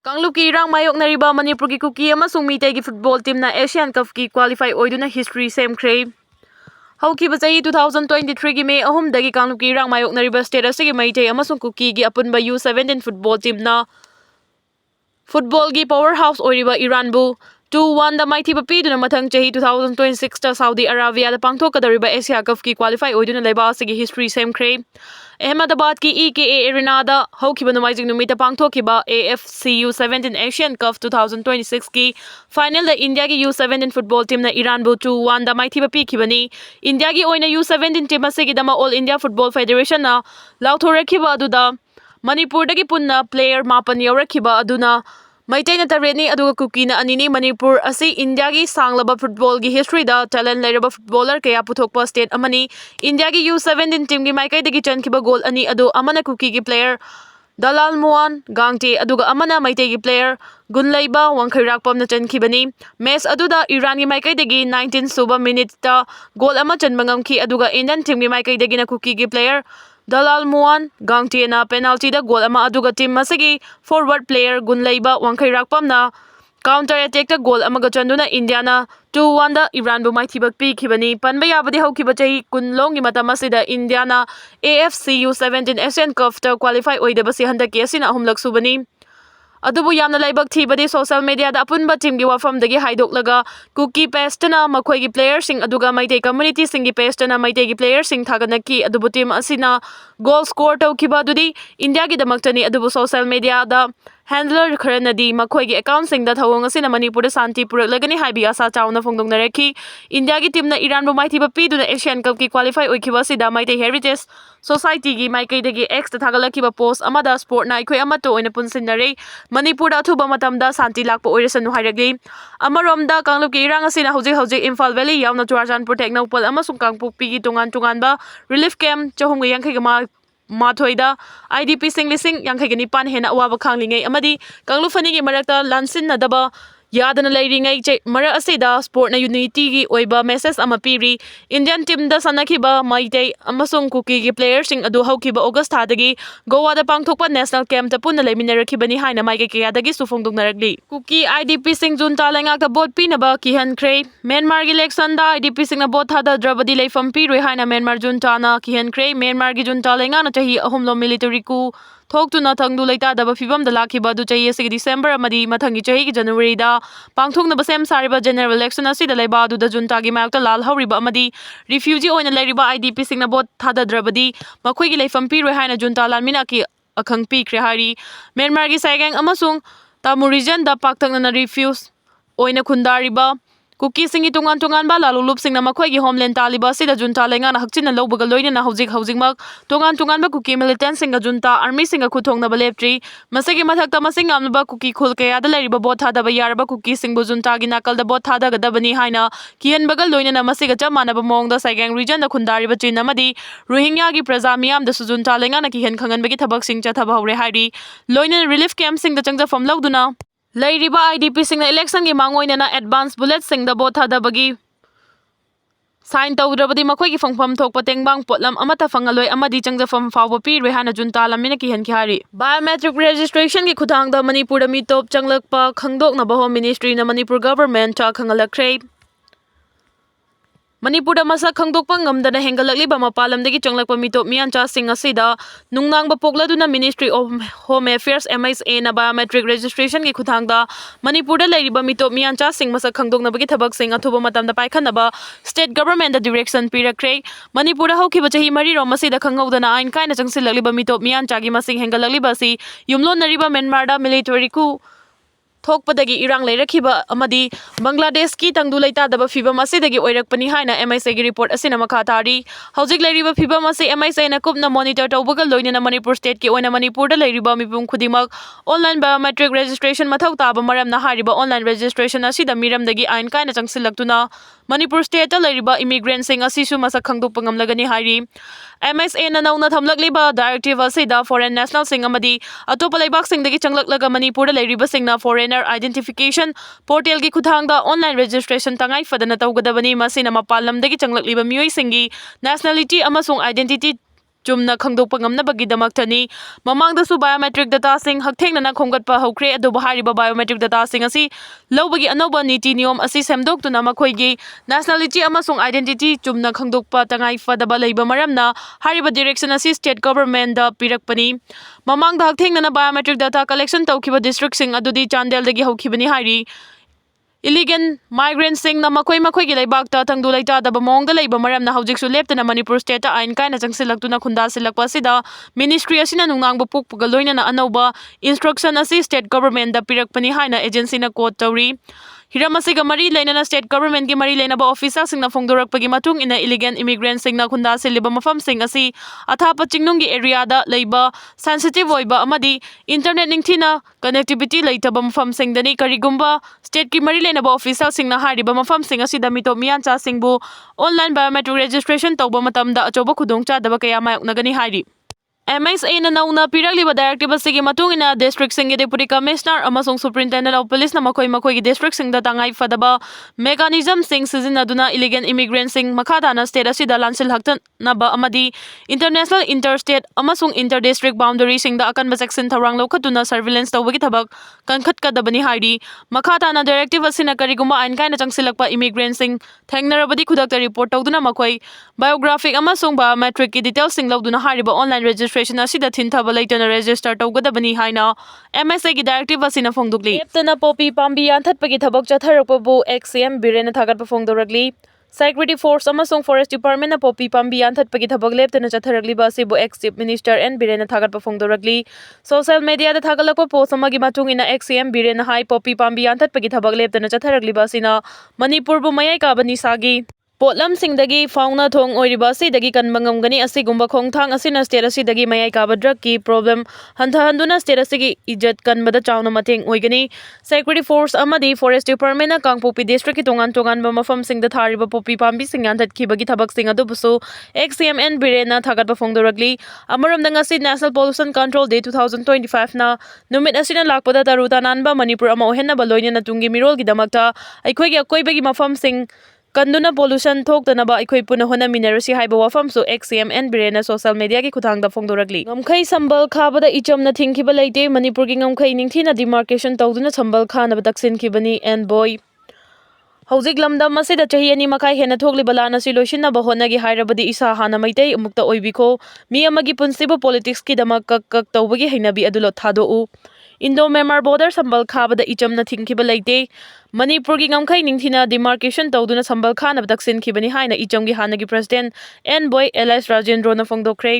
Kangluki irang mayoknariba Manipur ki Kuki amasung Meitei ki football team na Asian Cup ki qualify oiduna history semkhre. Haukiba chahi 2023 gi May 3 dagi Kangluki irang mayoknariba state asigi Meitei amasung Kuki gi apunba U17 football team na football gi powerhouse oiriba Iran bu 2-1 da maithiba piduna mathang chahi 2026 ta Saudi Arabia da pangthokadariba Asia Cup ki qualify oiduna leiba asigi history semkhre. Ahmedabad ki EKA Arena da haukiba numaijing numita pangthokiba AFCU 17 Asian Cup 2026 ki final da India ki U17 football team na Iran bu 2-1 da maithiba pikibani. India ki oina U17 team asigi dama All India Football Federation na lauthorakiba aduda Manipur dagi punna player mapan yaurakhiba aduna Meitei na tareni aduga Kuki na anini. Manipur asi India gi sanglaba football gi history da talent lairaba footballer kaya puthokpa state amani. India gi U17 team gi maikai dagi chankhiba goal ani adu amana Kuki gi player Dalal Muan Gangte aduga amana Meitei gi player Gunlaiba Wangkhairakpam na chankhibani. Match aduda Iran gi maikai dagi 19 suba minute ta goal ama chanba ngamkhi aduga Indian team gi maikai dagi na Kuki gi player Dalal Muan Gangte na penalty da goal ama aduga team masagi forward player Gunlaiba Wangkhairakpam na counter attack da goal ama gachanduna India na 2-1 da Iran bu maithibak pikibani. Panba yabadi haukiba chahi kunlong gi matam asida India na AFCU 17 Asian Cup ta qualify oidabasi handaki asina ahumlak subani. Adubu yamna laibak thibadi social media da apunba team gi wafam dagi haidoklaga Kuki page na makhoi gi player sing aduga Meitei community sing gi page na Meitei gi player sing thaganaki adubu team asina goal score tawkiba adudi India gi damaktani adubu social media da handler kharanadi makhoi gi account sing da thawong asina Manipur da santi puraklagani haibi asa chauna phongdongnarekhi. India gi team na Iran bu maithiba piduna Asian Cup ki qualify oikhiba sida Meitei heritage society gi maikai dagi ex ta thagalakiba post amada sport na ikhoi amato oina punsinnare Manipur da thuba matamda santi lakpa oiresanu hairagli. Amarom da Kangluki irang asina hojik Imphal Valley yauna Churachandpur Teknopal amasung Kangpokpi gi tungan relief camp 380 mathoida IDP sing lising yankhai pan hena awaba khanglingai amadi Kanglu fani gi marakta lansin nadaba yadana leiringai mara asida sport na unity gi oiba message ama piri. Indian team da sanakhiba Meitei amasung Kuki gi players sing adu haukiba August thadagi Goa da pangthokpa national camp ta punna leiminarakibani haina maikai kayadagi sufongdongnarakli. Kuki IDP sing jun talengak da bot pinaba kihankhre. Myanmar gi election da IDP sing na bot thada drabadi leifam piroi haina Myanmar jun ta na kihankhre. Myanmar gi jun talenga na chahi ahumlo military ku thoktu na thangdu leita da fibam da lakhiba du chahi asigi December amadi mathangi chahi gi January da pangthokna basem sariba general election asida leiba du da junta gi mayakta lal hauriba amadi refugee oina leiriba IDP sing na bot thada drabadi makhoi gi leifam piroi haina junta lalmina ki akhang pikre hari. Myanmar gi saigang amasung Tamu region da paktakna na refuse oina khundariba Kuki singi tungan ba lalulup sing na makhoi gi homeland taliba sida junta lenga na hakchin na lobaga loina na hojik mak tungan ba Kuki militant singa junta army singa khuthong na baleptri masagi mathakta masing amba Kuki khul kaya da leriba bot thada ba yarba Kuki singbu junta gi nakal da bot thada ga dabani haina kian bagal loina na masiga chamana ba mong da saigang region da khundari ba chin amadi Rohingya gi praja miyam da sujunta lenga na kihan khangan bagi thabak sing cha thaba hore hairi loina relief camp sing da changja fam lawduna Lairiba IDP sing na election gi mangoina na advance bullet sing da bot thada bagi sign tawdrabadi makhoi gi phangpham thokpa tengbang potlam amata fangaloi amadi changjafam fawba pi rehana junta lamina ki hankhari. Biometric registration gi khuthang da Manipur da mi top changlakpa khangdok na Home Ministry na Manipur government cha khangalakre. Manipur da masa khangdokpa ngamdana hengalakliba mapalamdagi changlakpa mitop miancha sing asida nungnangba pokladuna Ministry of Home Affairs MSA na biometric registration gi khuthangda Manipur da leiriba mitop miancha sing masa khangdokna bagi thabak sing athuba matamda paikhanaba state government da direction pirakre. Manipur da haukiba chahi mari rom asida khanghaudana ain kaina changsilakliba mitop miancha gi masing hengalakliba si yumlon nariba Myanmar da military ku thokpadagi irang leirakhiba amadi Bangladesh ki tangdu leita daba fibam asidagi oirakpani haina MSA gi report asina makha tari. Hojik leiriba fibam ase MSA na kupna monitor tawbaga loina na Manipur state ki oina Manipur da leiriba mipum khudimak online biometric registration mathau taba maram na hariba online registration asida miram dagi ain kaina changsilaktuna Manipur state da leiriba immigrant sing asisu masak khangdokpa ngamlagani hari. MSA na nauna thamlakliba directive asida foreign national sing amadi atopa leibak sing dagi changlaklaga Manipur da leiriba sing na foreigner identification portal gi khuthangda online registration tangai fadana tawgadabani masina mapalam dagi changlakliba mioi singi nationality amasung identity chumna khangdokpa ngamnabagidamaktani mamangdasu biometric data sing hakthengna khomgatpa hokre adubu hariba biometric data sing asi lobagi anoba niti niyom asi semdoktuna makhoigi nationality amasung identity chumna khangdokpa tangai fadaba leiba maramna hariba direction asi state government da pirakpani mamangda hakthengna biometric data collection tawkhiba district sing adudi Chandel dagi hokhibani hari illegal migrants sing na makoi gi leibakta thangdu leita da bamong da leiba maramna hojiksu leptana Manipur state ta ain kaina changsilaktuna khunda silakpa sida ministry asina nungang bupuk pugaloina na anoba instruction asi state government da pirakpani haina agency na quote tawri hiramasiga mari leinana state government gi mari leinaba officer singna phongdorakpagi matung ina illegal immigrants singna khunda siliba mafam sing asi athapa chingnung gi area da leiba sensitive oiba amadi internet ningthina connectivity leitaba mafam singdani karigumba state ki mari leinaba officer singna hariba mafam sing asi da mito miyan cha singbu online biometric registration tawba matamda achoba khudong cha daba kaya mayoknagani hari MSA na nauna piragliba directive asigi matungina district sing deputy commissioner amasung superintendent of police na makoi gi district sing da tangai fadaba mechanism sing sizinaduna illegal immigrants sing makada na state asida lansil haktan na ba amadi international interstate amasung interdistrict boundary sing da akan section tharang lokhatuna surveillance tawagi thabak kankhat kadabani hairi makada na directive asina kariguma ain kaina changsilakpa immigrants sing thengnarabadi khudakta report tawduna makoi biographic amasung biometric ki details sing lawduna hariba online registration asida thintaba leitana register tawgadabani haina MSA gi directive asina phongdukli eptana popi pambi anthatpagi thabak chatharakpabu XCM Birena thagatpa phongdorakli Security Force amasung Forest Department na popi pambi anthatpagi thabak leptana chatharakliba asibu ex Chief Minister N Birena thagatpa phongdorakli social media da thagalakpa post amagi matungina XCM Birena hai popi pambi anthatpagi thabak leptana chatharakliba asina Manipur bu mayai kabani sagi Potlam singdagi fauna thong oiriba asidagi kanbangamgani asigumba khongthang asina state asidagi mayai kaba drug ki problem handuna state asigi ijat kanbada chawna mateng oigani security force amadi forest department na Kangpopi district ki tongan ba mafam singda thariba popi pambi singan thatkhibagi thabak sing adubusu XCMN Birena thagatpa phongdoragli amaram dangasi National Pollution Control Day 2025 na numit asina lakpada taruta nanba Manipur ama ohenna baloina na tungi mirol gi damakta aikhoigi akoibagi mafam sing Kanduna pollution thoktanaba aikhoi puna hona minerasi haiba wafam so XCMN Birena social media ki khuthangda phongdoragli ngamkhai sambal khabada ichomna thingkhiba leite Manipur gi ngamkhai ningthina demarcation tawduna sambal khanaba taksin khibani and boy Hojik lamdam asida chahi ani makai hena thokli balana si loishinna ba honagi hairabadi isa hana Meitei amukta oibiko mi amagi punsiba politics ki damak kak tawbagi hainabi adulo thado u Indo-Myanmar border sambal khabada ichomna thingkhiba leite Manipur gi ngamkhai ningthina demarcation tawduna sambal khanaba taksin khibani haina ichomgi hanagi president N boy Elias Rajendro na phongdokre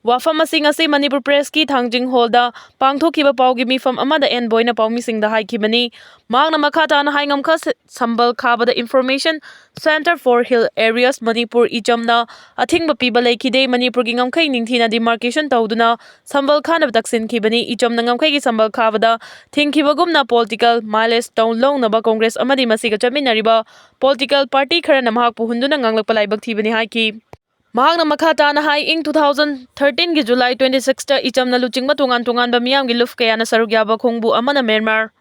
Wafam asing ase Manipur press ki thangjing hall da pangthokhiba pawgi mifam amada N boy na pawmi sing da haikhibani mangna makhata na haingamkha sambal khabada information center for hill areas Manipur ichomna athingba piba lekhide Manipur gi ngamkhai ningthina demarcation tawduna sambal khanaba taksin khibani ichomna ngamkhai gi sambal khabada thingkhibagumna political mileage town long na ba congress amadi masiga chaminariba political party khara na mahakpu hunduna nganglakpa laibak thibani haiki Mahakna makhata na hai ing 2013 gi July 26 ta ichamna luchingba tungan ba miyam gi luf kaya na sarugyaba khongbu amana Myanmar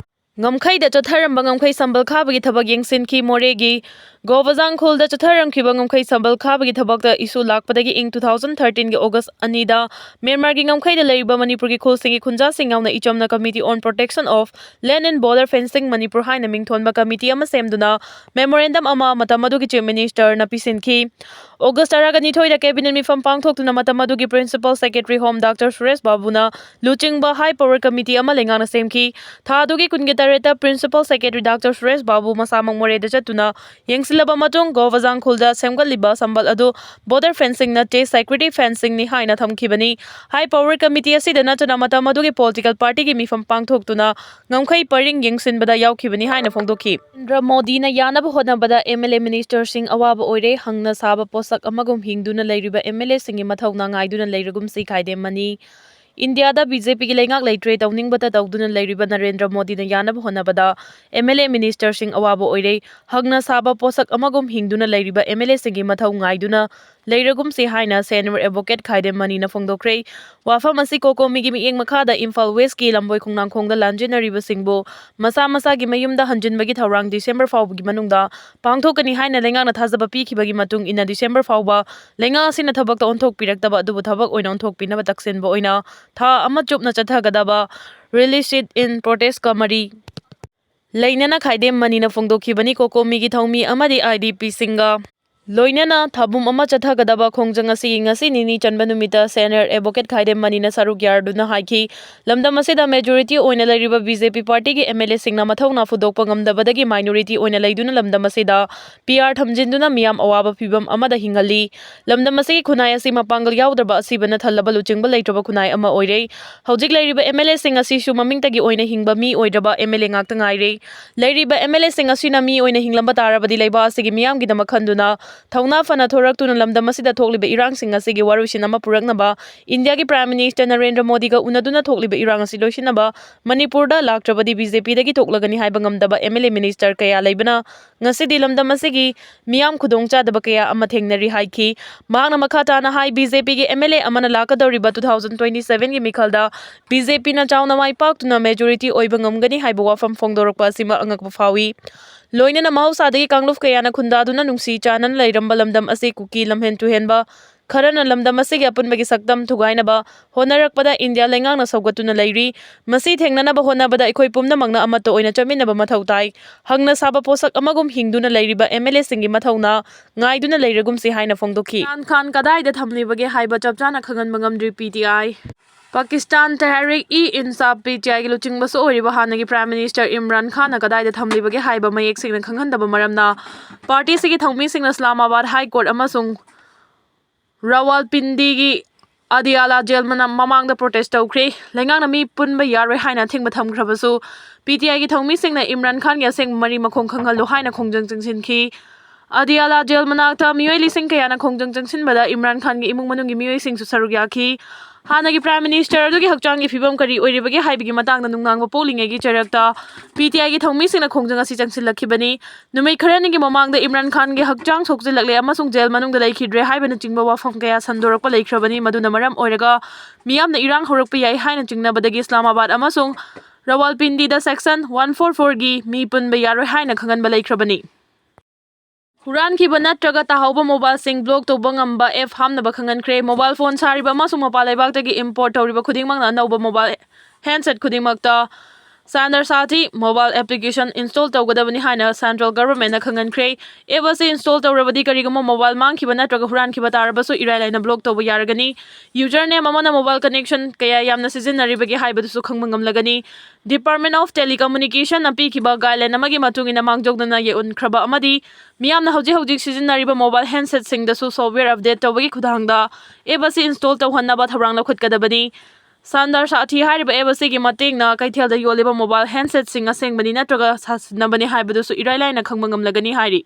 ngamkhai da chatharamba ngamkhai sambal khabagi thabak yengsin ki moregi Govazang khulda chatharam khiba ngamkhai sambal khabagi thabak da isu lakpadagi ing 2013 gi August anida Myanmar gi ngamkhai da leiba Manipur gi khul singi khunja singawna ichomna Committee on Protection of Land and Border Fencing Manipur haina mingthonba committee ama semduna memorandum ama matamadu gi chief minister na pisinki August araga nithoi da cabinet mifam pangthoktuna matamadu gi principal secretary home Dr Suresh Babu na luchingba high power committee ama lengana semki thadu gi kunge tareta principal secretary Dr Suresh Babu masamang more da chatuna silaba matung Govazang khulda semgaliba sambal adu border fencing na te security fencing ni haina thamkhibani high power committee asida natuna matamadu gi political party gi mifam pangthoktuna ngamkhai paring yengsinbada yaukhibani haina phongdokhi Narendra Modi na yanaba honabada MLA minister sing awaba oire hangna saba posak amagum hingduna leiriba MLA singi mathauna ngaiduna leirugum si khaide mani India da BJP ki lengak leitre tawning bata tawduna leiriba Narendra Modi na yanaba honabada MLA minister sing awabo oire hagna saba posak amagum hingduna leiriba MLA singi mathau ngaiduna ꯂꯩꯔꯒꯨꯝꯁꯤ ꯍꯥꯏꯅ senior advocate ꯈꯥꯏꯗꯦꯝ ꯃꯅꯤꯅ ꯐꯣꯡꯗꯣꯛꯈ꯭ꯔꯦ꯫ ꯋꯥꯐꯝ ꯑꯁꯤ ꯀꯣꯀꯣꯃꯤꯒꯤ ꯃꯤꯠꯌꯦꯡ ꯃꯈꯥꯗ ꯏꯝꯐꯥꯜ ꯋꯦꯁꯀꯤ ꯂꯝꯕꯣꯏ ꯈꯣꯡꯅꯥꯡꯈꯣꯡꯗ ꯂꯥꯟꯖꯦꯟꯅꯔꯤꯕꯁꯤꯡꯕꯨ ꯃꯁꯥ ꯃꯁꯥꯒꯤ ꯃꯌꯨꯝꯗ ꯍꯟꯖꯤꯟꯕꯒꯤ ꯊꯧꯔꯥꯡ ꯗꯤꯁꯦꯝꯕꯔ ꯐꯥꯎꯕꯒꯤ ꯃꯅꯨꯡꯗ ꯄꯥꯡꯊꯣꯛꯀꯅꯤ ꯍꯥꯏꯅ ꯂꯩꯉꯥꯛꯅ ꯊꯥꯖꯕ ꯄꯤꯈꯤꯕꯒꯤ ꯃꯇꯨꯡ ꯏꯟꯅ ꯗꯤꯁꯦꯝꯕꯔ ꯐꯥꯎꯕ ꯂꯩꯉꯥꯛ ꯑꯁꯤꯅ ꯊꯕꯛꯇ ꯑꯣꯟꯊꯣꯛꯄꯤꯔꯛꯇꯕ ꯑꯗꯨꯕꯨ ꯊꯕꯛ ꯑꯣꯏꯅ ꯑꯣꯟꯊꯣꯛꯄꯤꯅꯕ ꯇꯛꯁꯤꯟꯕ ꯑꯣꯏꯅ ꯊꯥ ꯑꯃ ꯆꯨꯞꯅ ꯆꯠꯊꯒꯗꯕ ꯔꯤꯂꯤꯖ ꯁꯤꯠ ꯏꯟ ꯄ꯭ꯔꯣꯇꯦꯁꯠꯀ ꯃꯔꯤ ꯂꯩꯅꯅ ꯈꯥꯏꯗꯦꯝ ꯃꯅꯤꯅ ꯐꯣꯡꯗꯣꯛꯈꯤꯕꯅꯤ꯫ ꯀꯣꯀꯣꯃꯤꯒꯤ ꯊꯧꯃꯤ ꯑꯃꯗꯤ IDPꯁꯤꯡꯒ ꯂꯣꯏꯅꯅ ꯊꯥꯕꯨꯝ ꯑꯃ ꯆꯠꯊꯒꯗꯕ ꯈꯣꯡꯖꯪ ꯑꯁꯤ ꯉꯁꯤ ꯅꯤꯅꯤ ꯆꯟꯕ ꯅꯨꯃꯤꯠꯇ ꯁꯦꯅꯤꯌꯔ ꯑꯦꯗꯚꯣꯀꯦꯠ ꯈꯥꯏꯗꯦꯝ ꯃꯅꯤꯅ ꯁꯔꯨꯛ ꯌꯥꯗꯨꯅ ꯍꯥꯏꯈꯤ꯫ ꯂꯝꯗꯝ ꯑꯁꯤꯗ ꯃꯦꯖꯣꯔꯤꯇꯤ ꯑꯣꯏꯅ ꯂꯩꯔꯤꯕ BJP ꯄꯥꯔꯇꯤꯒꯤ MLAꯁꯤꯡꯅ ꯃꯊꯧꯅꯥ ꯐꯨꯗꯣꯛꯄ ꯉꯝꯗꯕꯗꯒꯤ ꯃꯥꯏꯅꯣꯔꯤꯇꯤ ꯑꯣꯏꯅ ꯂꯩꯗꯨꯅ ꯂꯝꯗꯝ ꯑꯁꯤꯗ PR ꯊꯝꯖꯤꯟꯗꯨꯅ ꯃꯤꯌꯥꯝ ꯑꯋꯥꯕ ꯐꯤꯚꯝ ꯑꯃꯗ ꯍꯤꯡꯍꯜꯂꯤ꯫ ꯂꯝꯗꯝ ꯑꯁꯤꯒꯤ ꯈꯨꯟꯅꯥꯏ ꯑꯁꯤ ꯃꯄꯥꯡꯒꯜ ꯌꯥꯎꯗ꯭ꯔꯕ ꯑꯁꯤꯕꯅ ꯊꯜꯂꯕ ꯂꯨꯆꯤꯡꯕ ꯂꯩꯇ꯭ꯔꯕ ꯈꯨꯟꯅꯥꯏ ꯑꯃ ꯑꯣꯏꯔꯦ꯫ ꯍꯧꯖꯤꯛ ꯂꯩꯔꯤꯕ MLAꯁꯤꯡ ꯑꯁꯤꯁꯨ ꯃꯃꯤꯡꯇꯒꯤ ꯑꯣꯏꯅ ꯍꯤꯡꯕ ꯃꯤ ꯑꯣꯏꯗ꯭ꯔꯕ MLA ꯉꯥꯛꯇ ꯉꯥꯏꯔꯦ꯫ ꯂꯩꯔꯤꯕ MLAꯁꯤꯡ ꯑꯁꯤꯅ ꯃꯤ ꯑꯣꯏꯅ ꯍꯤꯡꯂꯝꯕ ꯇꯥꯔꯕꯗꯤ ꯂꯩꯕꯥꯛ ꯑꯁꯤꯒꯤ ꯃꯤꯌꯥꯝꯒꯤꯗꯃꯛ ꯈꯟꯗꯨꯅ ꯊꯧꯅꯥ ꯐꯅ ꯊꯣꯔꯛꯇꯨꯅ ꯂꯝꯗꯝ ꯑꯁꯤꯗ ꯊꯣꯛꯂꯤꯕ ꯏꯔꯥꯡꯁꯤꯡ ꯑꯁꯤꯒꯤ ꯋꯥꯔꯣꯏꯁꯤꯟ ꯑꯃ ꯄꯨꯔꯛꯅꯕ ꯏꯟꯗꯤꯌꯥꯒꯤ ꯄ꯭ꯔꯥꯏꯝ ꯃꯤꯅꯤꯁꯇꯔ ꯅꯔꯦꯟꯗ꯭ꯔ ꯃꯣꯗꯤꯒ ꯎꯅꯗꯨꯅ ꯊꯣꯛꯂꯤꯕ ꯏꯔꯥꯡ ꯑꯁꯤ ꯂꯣꯏꯁꯤꯟꯅꯕ ꯃꯅꯤꯄꯨꯔꯗ ꯂꯥꯛꯇ꯭ꯔꯕꯗꯤ BJPꯗꯒꯤ ꯊꯣꯛꯂꯒꯅꯤ ꯍꯥꯏꯕ ꯉꯝꯗꯕ MLA ꯃꯤꯅꯤꯁꯇꯔ ꯀꯌꯥ ꯂꯩꯕꯅ ꯉꯁꯤꯗꯤ ꯂꯝꯗꯝ ꯑꯁꯤꯒꯤ ꯃꯤꯌꯥꯝ ꯈꯨꯗꯣꯡꯆꯥꯗꯕ ꯀꯌꯥ ꯑꯃ ꯊꯦꯡꯅꯔꯤ ꯍꯥꯏꯈꯤ꯫ ꯃꯍꯥꯛꯅ ꯃꯈꯥ ꯇꯥꯅ ꯍꯥꯏ BJPꯒꯤ MLA ꯑꯃꯅ ꯂꯥꯛꯀꯗꯧꯔꯤꯕ 2027ꯒꯤ ꯃꯤꯈꯜꯗ BJPꯅ ꯆꯥꯎꯅ ꯃꯥꯏ ꯄꯥꯛꯇꯨꯅ ꯃꯦꯖꯣꯔꯤꯇꯤ ꯑꯣꯏꯕ ꯉꯝꯒꯅꯤ ꯍꯥꯏꯕ ꯋꯥꯐꯝ ꯐꯣꯡꯗꯣꯔꯛꯄ ꯑꯁꯤꯃꯛ ꯑꯉꯛꯄ ꯐꯥꯎꯏ꯫ ꯂꯣꯏꯅꯅ ꯃꯍꯧꯁꯥꯗꯒꯤ ꯀꯥꯡꯂꯨꯞ ꯀꯌꯥꯅ ꯈꯨꯟꯗꯥꯗꯨꯅ ꯅꯨꯡꯁꯤ ꯆꯥꯟꯅꯅ ꯂꯩꯔꯝꯕ ꯂꯝꯗꯝ ꯑꯁꯤ ꯀꯨꯀꯤ ꯂꯝꯍꯦꯟ ꯇꯨꯍꯦꯟꯕ ꯈꯔꯅ ꯂꯝꯗꯝ ꯑꯁꯤꯒꯤ ꯑꯄꯨꯟꯕꯒꯤ ꯁꯛꯇꯝ ꯊꯨꯒꯥꯏꯅꯕ ꯍꯣꯠꯅꯔꯛꯄꯗ ꯏꯟꯗꯤꯌꯥ ꯂꯩꯉꯥꯛꯅ ꯁꯧꯒꯠꯇꯨꯅ ꯂꯩꯔꯤ꯫ ꯃꯁꯤ ꯊꯦꯡꯅꯅꯕ ꯍꯣꯠꯅꯕꯗ ꯑꯩꯈꯣꯏ ꯄꯨꯝꯅꯃꯛꯅ ꯑꯃꯠꯇ ꯑꯣꯏꯅ ꯆꯠꯃꯤꯟꯅꯕ ꯃꯊꯧ ꯇꯥꯏ꯫ ꯍꯪꯅ ꯁꯥꯕ ꯄꯣꯠꯁꯛ ꯑꯃꯒꯨꯝ ꯍꯤꯡꯗꯨꯅ ꯂꯩꯔꯤꯕ MLAꯁꯤꯡꯒꯤ ꯃꯊꯧꯅꯥ ꯉꯥꯏꯗꯨꯅ ꯂꯩꯔꯒꯨꯝꯁꯤ ꯍꯥꯏꯅ ꯐꯣꯡꯗꯣꯛꯈꯤ꯫ ꯏꯝꯔꯥꯟ ꯈꯥꯟ ꯀꯗꯥꯏꯗ ꯊꯝꯂꯤꯕꯒꯦ ꯍꯥꯏꯕ ꯆꯞ ꯆꯥꯅ ꯈꯪꯍꯟꯕ ꯉꯝꯗ꯭ꯔꯤ PTI꯫ ꯄꯥꯀꯤꯁꯇꯥꯟ ꯇꯦꯍꯔꯤꯛ-ꯏ-ꯏꯟꯁꯥꯐ PTIꯒꯤ ꯂꯨꯆꯤꯡꯕꯁꯨ ꯑꯣꯏꯔꯤꯕ ꯍꯥꯟꯅꯒꯤ ꯄ꯭ꯔꯥꯏꯝ ꯃꯤꯅꯤꯁꯇꯔ ꯏꯝꯔꯥꯟ ꯈꯥꯟꯅ ꯀꯗꯥꯏꯗ ꯊꯝꯂꯤꯕꯒꯦ ꯍꯥꯏꯕ ꯃꯌꯦꯛ ꯁꯦꯡꯅ ꯈꯪꯍꯟꯗꯕ ꯃꯔꯝꯅ ꯄꯥꯔꯇꯤꯁꯤꯒꯤ ꯊꯧꯃꯤꯁꯤꯡꯅ ꯏꯁꯂꯥꯃꯥꯕꯥꯗ ꯍꯥꯏ ꯀꯣꯔꯠ ꯑꯃꯁꯨꯡ ꯔꯥꯋꯜꯄꯤꯟꯗꯤꯒꯤ ꯑꯗꯤꯌꯥꯂꯥ ꯖꯦꯜ ꯃꯃꯥꯡꯗ ꯄ꯭ꯔꯣꯇꯦꯁꯠ ꯇꯧꯈ꯭ꯔꯦ꯫ ꯂꯩꯉꯥꯛꯅ ꯃꯤ ꯄꯨꯟꯕ ꯌꯥꯔꯣꯏ ꯍꯥꯏꯅ ꯑꯊꯤꯡꯕ ꯊꯝꯈ꯭ꯔꯕꯁꯨ PTIꯒꯤ ꯊꯧꯃꯤꯁꯤꯡꯅ ꯏꯝꯔꯥꯟ ꯈꯥꯟꯒꯤ ꯑꯁꯦꯡꯕ ꯃꯔꯤ ꯃꯈꯣꯡ ꯈꯪꯍꯜꯂꯨ ꯍꯥꯏꯅ ꯈꯣꯡꯖꯪ ꯆꯪꯁꯤꯟꯈꯤ꯫ ꯑꯗꯤꯌꯥꯂꯥ ꯖꯦꯜ ꯃꯅꯥꯛꯇ ꯃꯤꯑꯣꯏ ꯂꯤꯁꯤꯡ ꯀꯌꯥꯅ ꯈꯣꯡꯖꯪ ꯆꯪꯁꯤꯟꯕꯗ ꯏꯝꯔꯥꯟ ꯈꯥꯟꯒꯤ ꯏꯃꯨꯡ ꯃꯅꯨꯡꯒꯤ ꯃꯤꯑꯣꯏꯁꯤꯡꯁꯨ ꯁꯔꯨꯛ ꯌꯥꯈꯤ꯫ ꯍꯥꯟꯅꯒꯤ ꯄ꯭ꯔꯥꯏꯝ ꯃꯤꯅꯤꯁꯇꯔ ꯑꯗꯨꯒꯤ ꯍꯛꯆꯥꯡꯒꯤ ꯐꯤꯚꯝ ꯀꯔꯤ ꯑꯣꯏꯔꯤꯕꯒꯦ ꯍꯥꯏꯕꯒꯤ ꯃꯇꯥꯡꯗ ꯅꯨꯡꯅꯥꯡꯕ ꯄꯣꯛꯂꯤꯉꯩꯒꯤ ꯆꯩꯔꯛꯇ PTIꯒꯤ ꯊꯧꯃꯤꯁꯤꯡꯅ ꯈꯣꯡꯖꯪ ꯑꯁꯤ ꯆꯪꯁꯤꯜꯂꯛꯈꯤꯕꯅꯤ꯫ ꯅꯨꯃꯤꯠ ꯈꯔꯅꯤꯒꯤ ꯃꯃꯥꯡꯗ ꯏꯝꯔꯥꯟ ꯈꯥꯟꯒꯤ ꯍꯛꯆꯥꯡ ꯁꯣꯛꯆꯤꯜꯂꯛꯂꯦ ꯑꯃꯁꯨꯡ ꯖꯦꯜ ꯃꯅꯨꯡꯗ ꯂꯩꯈꯤꯗ꯭ꯔꯦ ꯍꯥꯏꯕꯅꯆꯤꯡꯕ ꯋꯥꯐꯝ ꯀꯌꯥ ꯁꯟꯗꯣꯔꯛꯄ ꯂꯩꯈ꯭ꯔꯕꯅꯤ꯫ ꯃꯗꯨꯅ ꯃꯔꯝ ꯑꯣꯏꯔꯒ ꯃꯤꯌꯥꯝꯅ ꯏꯔꯥꯡ ꯍꯧꯔꯛꯄ ꯌꯥꯏ ꯍꯥꯏꯅ ꯆꯤꯡꯅꯕꯗꯒꯤ ꯏꯁꯂꯥꯃꯥꯕꯥꯗ ꯑꯃꯁꯨꯡ ꯔꯥꯋꯜꯄꯤꯟꯗꯤꯗ Section 144ꯒꯤ ꯃꯤ ꯄꯨꯟꯕ ꯌꯥꯔꯣꯏ ꯍꯥꯏꯅ ꯈꯪꯍꯟꯕ ꯂꯩꯈ꯭ꯔꯕꯅꯤ꯫ ꯍꯨꯔꯥꯟꯈꯤꯕ ꯅꯠꯇ꯭ꯔꯒ ꯇꯥꯍꯧꯕ ꯃꯣꯕꯥꯏꯜꯁꯤꯡ ꯕ꯭ꯂꯣꯛ ꯇꯧꯕ ꯉꯝꯕ ꯑꯦꯞ ꯍꯥꯞꯅꯕ ꯈꯪꯍꯟꯈ꯭ꯔꯦ꯫ ꯃꯣꯕꯥꯏꯜ ꯐꯣꯟ ꯁꯥꯔꯤꯕ ꯑꯃꯁꯨꯡ ꯃꯄꯥꯟ ꯂꯩꯕꯥꯛꯇꯒꯤ ꯏꯝꯄꯣꯔꯠ ꯇꯧꯔꯤꯕ ꯈꯨꯗꯤꯡꯃꯛꯅ ꯑꯅꯧꯕ ꯃꯣꯕꯥꯏꯜ ꯍꯦꯟꯗꯁꯦꯠ ꯈꯨꯗꯤꯡꯃꯛꯇ ꯁꯥꯟꯗꯔꯁꯥꯊꯤ ꯃꯣꯕꯥꯏꯜ ꯑꯦꯄ꯭ꯂꯤꯀꯦꯁꯟ ꯏꯟꯁꯇꯣꯜ ꯇꯧꯒꯗꯕꯅꯤ ꯍꯥꯏꯅ ꯁꯦꯟꯇ꯭ꯔꯦꯜ ꯒꯚꯔꯟꯃꯦꯟꯠꯅ ꯈꯪꯍꯟꯈ꯭ꯔꯦ꯫ ꯑꯦꯞ ꯑꯁꯤ ꯏꯟꯁꯇꯣꯜ ꯇꯧꯔꯕꯗꯤ ꯀꯔꯤꯒꯨꯝꯕ ꯃꯣꯕꯥꯏꯜ ꯃꯥꯡꯈꯤꯕ ꯅꯠꯇ꯭ꯔꯒ ꯍꯨꯔꯥꯟꯈꯤꯕ ꯇꯥꯔꯕꯁꯨ ꯏꯔꯥꯏ ꯂꯥꯏꯅ ꯕ꯭ꯂꯣꯛ ꯇꯧꯕ ꯌꯥꯔꯒꯅꯤ꯫ ꯌꯨꯖꯔꯅꯦꯝ ꯑꯃꯅ ꯃꯣꯕꯥꯏꯜ ꯀꯅꯦꯛꯁꯟ ꯀꯌꯥ ꯌꯥꯝꯅ ꯁꯤꯖꯤꯟꯅꯔꯤꯕꯒꯦ ꯍꯥꯏꯕꯗꯨꯁꯨ ꯈꯪꯕ ꯉꯝꯂꯒꯅꯤ꯫ ꯗꯤꯄꯥꯔꯠꯃꯦꯟꯠ ꯑꯣꯐ ꯇꯦꯂꯤꯀꯝꯃ꯭ꯌꯨꯅꯤꯀꯦꯁꯟꯅ ꯄꯤꯈꯤꯕ ꯒꯥꯏꯗꯂꯥꯏꯟ ꯑꯃꯒꯤ ꯃꯇꯨꯡꯏꯟꯅ ꯃꯥꯡꯖꯧꯅꯅ ꯌꯦꯛꯎꯟꯈ꯭ꯔꯕ ꯑꯃꯗꯤ ꯃꯤꯌꯥꯝꯅ ꯍꯧꯖꯤꯛ ꯍꯧꯖꯤꯛ ꯁꯤꯖꯤꯟꯅꯔꯤꯕ ꯃꯣꯕꯥꯏꯜ ꯍꯦꯟꯗꯁꯦꯠꯁꯤꯡꯗꯁꯨ ꯁꯣꯐꯠꯋꯦꯌꯔ ꯑꯞꯗꯦꯠ ꯇꯧꯕꯒꯤ ꯈꯨꯠꯊꯥꯡꯗ ꯑꯦꯞ ꯑꯁꯤ ꯏꯟꯁꯇꯣꯜ ꯇꯧꯍꯟꯅꯕ ꯊꯧꯔꯥꯡ ꯂꯧꯈꯠꯀꯗꯕꯅꯤ꯫ ꯁꯥꯟꯗꯔꯁꯥꯊꯤ ꯍꯥꯏꯔꯤꯕ ꯑꯦꯞ ꯑꯁꯤꯒꯤ ꯃꯇꯦꯡꯅ ꯀꯩꯊꯦꯜꯗ ꯌꯣꯜꯂꯤꯕ ꯃꯣꯕꯥꯏꯜ ꯍꯦꯟꯗꯁꯦꯠꯁꯤꯡ ꯑꯁꯦꯡꯕꯅꯤ ꯅꯠꯇ꯭ꯔꯒ ꯁꯥꯖꯤꯟꯅꯕꯅꯤ ꯍꯥꯏꯕꯗꯨꯁꯨ ꯏꯔꯥꯏ ꯂꯥꯏꯅ ꯈꯪꯕ ꯉꯝꯂꯒꯅꯤ ꯍꯥꯏꯔꯤ꯫